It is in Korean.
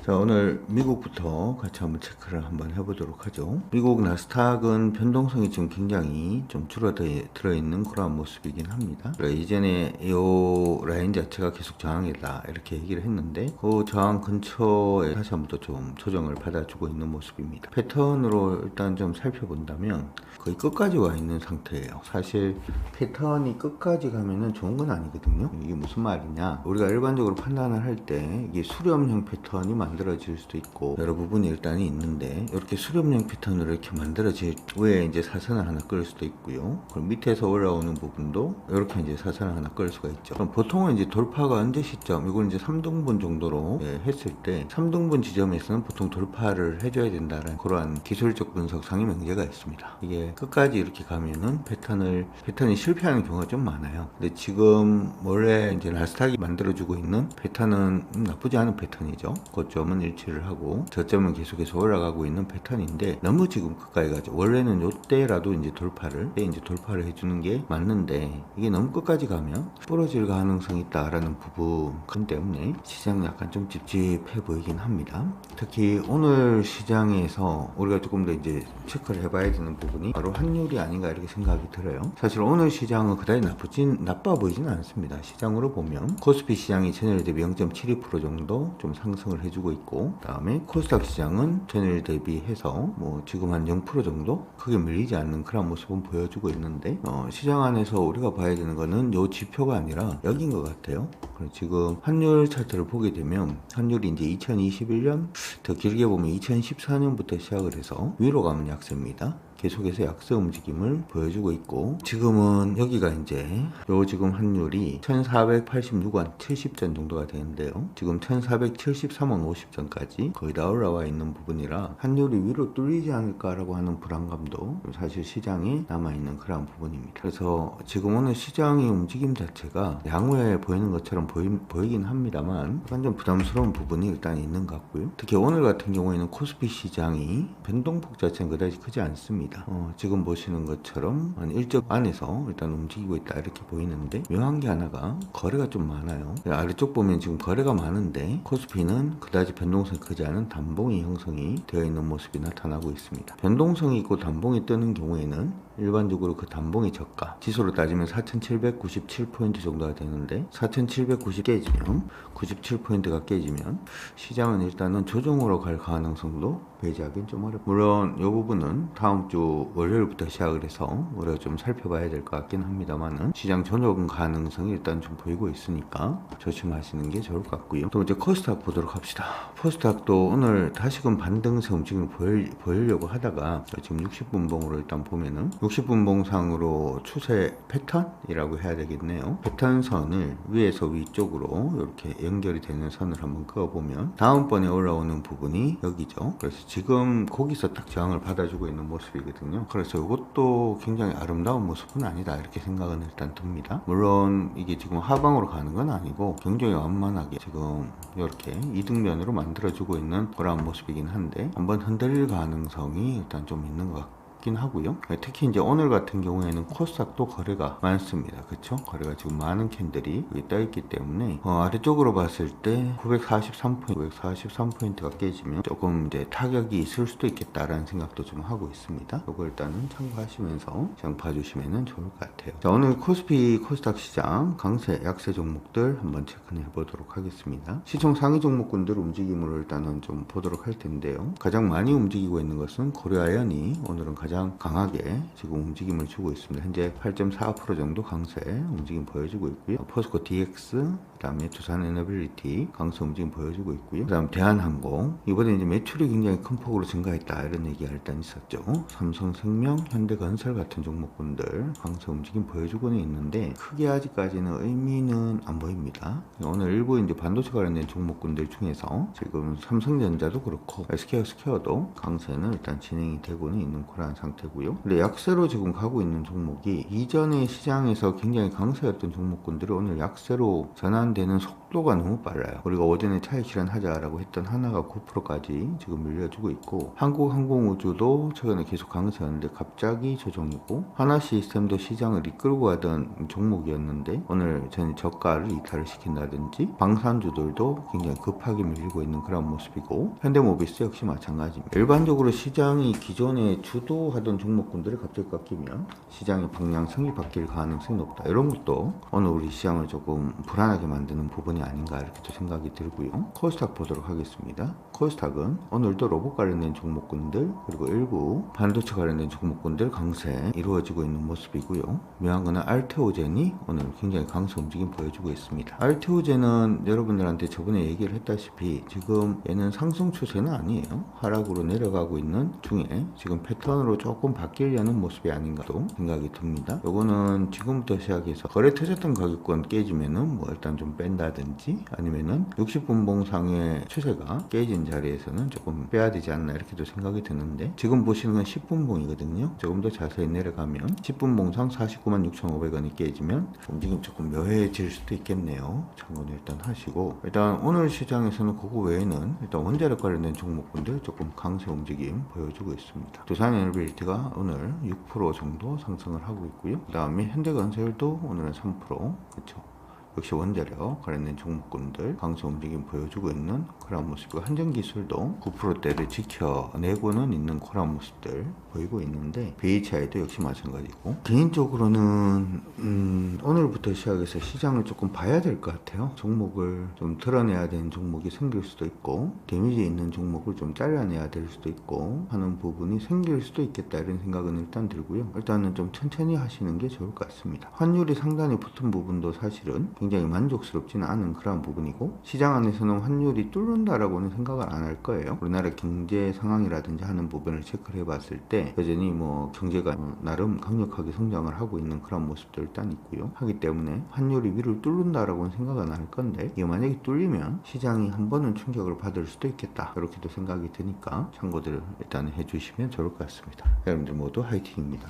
자, 오늘 미국부터 같이 한번 체크를 한번 해보도록 하죠. 미국 나스닥은 변동성이 지금 굉장히 좀 줄어들어 있는 그런 모습이긴 합니다. 이전에 이 라인 자체가 계속 저항이다 이렇게 얘기를 했는데 그 저항 근처에 다시 한번 또 좀 조정을 받아주고 있는 모습입니다. 패턴으로 일단 좀 살펴본다면 거의 끝까지 와 있는 상태예요. 사실 패턴이 끝까지 가면은 좋은 건 아니거든요. 이게 무슨 말이냐, 우리가 일반적으로 판단을 할 때 이게 수렴형 패턴이 만들어질 수도 있고 여러 부분이 일단 있는데, 이렇게 수렴형 패턴으로 이렇게 만들어질 위에 이제 사선을 하나 끌 수도 있고요. 그럼 밑에서 올라오는 부분도 이렇게 이제 사선을 하나 끌 수가 있죠. 그럼 보통은 이제 돌파가 언제 시점, 이걸 이제 3등분 정도로 했을 때 3등분 지점에서는 보통 돌파를 해줘야 된다는 그러한 기술적 분석상의 명제가 있습니다. 이게 끝까지 이렇게 가면은 패턴이 실패하는 경우가 좀 많아요. 근데 지금 원래 이제 나스닥이 만들어주고 있는 패턴은 나쁘지 않은 패턴이죠. 고점은 일치를 하고 저점은 계속해서 올라가고 있는 패턴인데, 너무 지금 끝까지 가죠. 원래는 요때라도 이제 돌파를 해주는 게 맞는데, 이게 너무 끝까지 가면 부러질 가능성이 있다라는 부분 때문에 시장 약간 좀 찝찝해 보이긴 합니다. 특히 오늘 시장에서 우리가 조금 더 이제 체크를 해봐야 되는 부분이 바로 환율이 아닌가 이렇게 생각이 들어요. 사실 오늘 시장은 그다지 나빠 보이지는 않습니다. 시장으로 보면 코스피 시장이 전일 대비 0.72% 정도 좀 상승을 해주고 있고, 그다음에 코스닥 시장은 전일 대비해서 뭐 지금 한 0% 정도 크게 밀리지 않는 그런 모습은 보여주고 있는데, 시장 안에서 우리가 봐야 되는 거는 요 지표가 아니라 여기인 것 같아요. 지금 환율 차트를 보게 되면 환율이 이제 2021년, 더 길게 보면 2014년부터 시작을 해서 위로 가면 약세입니다. 계속해서 약세 움직임을 보여주고 있고, 지금은 여기가 이제 지금 환율이 1486원 70전 정도가 되는데요. 지금 1473원 50전까지 거의 다 올라와 있는 부분이라 환율이 위로 뚫리지 않을까라고 하는 불안감도 사실 시장에 남아있는 그런 부분입니다. 그래서 지금 오늘 시장의 움직임 자체가 양호해 보이는 것처럼 보이긴 합니다만 약간 좀 부담스러운 부분이 일단 있는 것 같고요. 특히 오늘 같은 경우에는 코스피 시장이 변동폭 자체는 그다지 크지 않습니다. 지금 보시는 것처럼 한 일정 안에서 일단 움직이고 있다 이렇게 보이는데, 묘한 게 하나가 거래가 좀 많아요. 아래쪽 보면 지금 거래가 많은데 코스피는 그다지 변동성이 크지 않은 단봉이 형성이 되어 있는 모습이 나타나고 있습니다. 변동성이 있고 단봉이 뜨는 경우에는 일반적으로 그 단봉의 저가 지수로 따지면 4797포인트 정도가 되는데, 4790 깨지면 97포인트가 깨지면 시장은 일단은 조정으로 갈 가능성도 배제하기는 좀 어렵고, 물론 이 부분은 다음 주 월요일부터 시작을 해서 우리가 좀 살펴봐야 될 것 같긴 합니다만은 시장 조정 가능성이 일단 좀 보이고 있으니까 조심하시는 게 좋을 것 같고요. 또 이제 코스닥 보도록 합시다. 코스닥도 오늘 다시금 반등세 움직임을 보이려고 하다가 지금 60분봉으로 일단 보면은 60분봉상으로 추세 패턴이라고 해야 되겠네요. 패턴선을 위에서 위쪽으로 이렇게 연결이 되는 선을 한번 그어보면 다음번에 올라오는 부분이 여기죠. 그래서 지금 거기서 딱 저항을 받아주고 있는 모습이거든요. 그래서 이것도 굉장히 아름다운 모습은 아니다 이렇게 생각은 일단 듭니다. 물론 이게 지금 하방으로 가는 건 아니고 굉장히 완만하게 지금 이렇게 이등변으로 만들어주고 있는 그런 모습이긴 한데, 한번 흔들릴 가능성이 일단 좀 있는 것 같고 하고요. 특히 이제 오늘 같은 경우에는 코스닥도 거래가 많습니다. 그쵸? 거래가 지금 많은 캔들이 여기 떠 있기 때문에 아래쪽으로 봤을 때 943포인트가 깨지면 조금 이제 타격이 있을 수도 있겠다라는 생각도 좀 하고 있습니다. 이거 일단은 참고하시면서 시장 봐주시면 좋을 것 같아요. 자, 오늘 코스닥 시장 강세 약세 종목들 한번 체크해 보도록 하겠습니다. 시총 상위 종목군들 움직임으로 일단은 좀 보도록 할 텐데요. 가장 많이 움직이고 있는 것은 고려아연이 오늘은 가장 강하게 지금 움직임을 주고 있습니다. 현재 8.45% 정도 강세 움직임 보여주고 있고요. 포스코 DX, 그 다음에 두산에너빌리티 강세 움직임 보여주고 있고요. 그 다음 대한항공, 이번에 이제 매출이 굉장히 큰 폭으로 증가했다 이런 얘기가 일단 있었죠. 삼성생명, 현대건설 같은 종목군들 강세 움직임 보여주고는 있는데 크게 아직까지는 의미는 안 보입니다. 오늘 일부 이제 반도체 관련된 종목군들 중에서 지금 삼성전자도 그렇고 SK스퀘어도 강세는 일단 진행이 되고는 있는 그런 상태고요. 근데 약세로 지금 가고 있는 종목이 이전에 시장에서 굉장히 강세였던 종목군들이 오늘 약세로 전환되는 속도가 너무 빨라요. 우리가 오전에 차익 실현하자라고 했던 하나가 9%까지 지금 밀려주고 있고, 한국항공우주도 최근에 계속 강세였는데 갑자기 조정이고, 하나시스템도 시장을 이끌고 가던 종목이었는데 오늘 전 저가를 이탈을 시킨다든지, 방산주들도 굉장히 급하게 밀리고 있는 그런 모습이고, 현대모비스 역시 마찬가지입니다. 일반적으로 시장이 기존에 주도하던 종목군들이 갑자기 깎이면 시장의 방향성이 바뀔 가능성이 높다. 이런 것도 오늘 우리 시장을 조금 불안하게 만드는 부분이 아닌가 이렇게 생각이 들고요. 코스닥 보도록 하겠습니다. 코스닥은 오늘도 로봇 관련된 종목군들 그리고 일부 반도체 관련된 종목군들 강세 이루어지고 있는 모습이고요. 묘한 거는 알테오젠이 오늘 굉장히 강세 움직임 보여주고 있습니다. 알테오젠은 여러분들한테 저번에 얘기를 했다시피 지금 얘는 상승 추세는 아니에요. 하락으로 내려가고 있는 중에 지금 패턴으로 조금 바뀌려는 모습이 아닌가도 생각이 듭니다. 요거는 지금부터 시작해서 거래 터졌던 가격권 깨지면은 뭐 일단 좀 뺀다든지, 아니면은 60분봉상의 추세가 깨진 자리에서는 조금 빼야 되지 않나 이렇게도 생각이 드는데, 지금 보시는 건 10분봉이거든요. 조금 더 자세히 내려가면 10분봉상 496,500원이 깨지면 움직임 조금 묘해질 수도 있겠네요. 참고는 일단 하시고, 일단 오늘 시장에서는 그거 외에는 일단 원자력 관련된 종목군들 조금 강세 움직임 보여주고 있습니다. 두산에너빌리티가 오늘 6% 정도 상승을 하고 있고요. 그 다음에 현대건설도 오늘은 3%, 그렇죠. 역시 원자력 관련된 종목군들 강세 움직임 보여주고 있는 그런 모습이고, 한전기술도 9%대를 지켜내고는 있는 그런 모습들 보이고 있는데, BHI도 역시 마찬가지고, 개인적으로는 오늘부터 시작해서 시장을 조금 봐야 될 것 같아요. 종목을 좀 드러내야 되는 종목이 생길 수도 있고, 데미지 있는 종목을 좀 잘라내야 될 수도 있고 하는 부분이 생길 수도 있겠다 이런 생각은 일단 들고요. 일단은 좀 천천히 하시는 게 좋을 것 같습니다. 환율이 상단에 붙은 부분도 사실은 굉장히 만족스럽지는 않은 그런 부분이고, 시장 안에서는 환율이 뚫는다라고는 생각을 안 할 거예요. 우리나라 경제 상황이라든지 하는 부분을 체크를 해봤을 때 여전히 뭐 경제가 나름 강력하게 성장을 하고 있는 그런 모습도 일단 있고요. 하기 때문에 환율이 위를 뚫는다라고는 생각은 안 할 건데, 이게 만약에 뚫리면 시장이 한 번은 충격을 받을 수도 있겠다 이렇게도 생각이 드니까 참고들 일단 해주시면 좋을 것 같습니다. 여러분들 모두 화이팅입니다.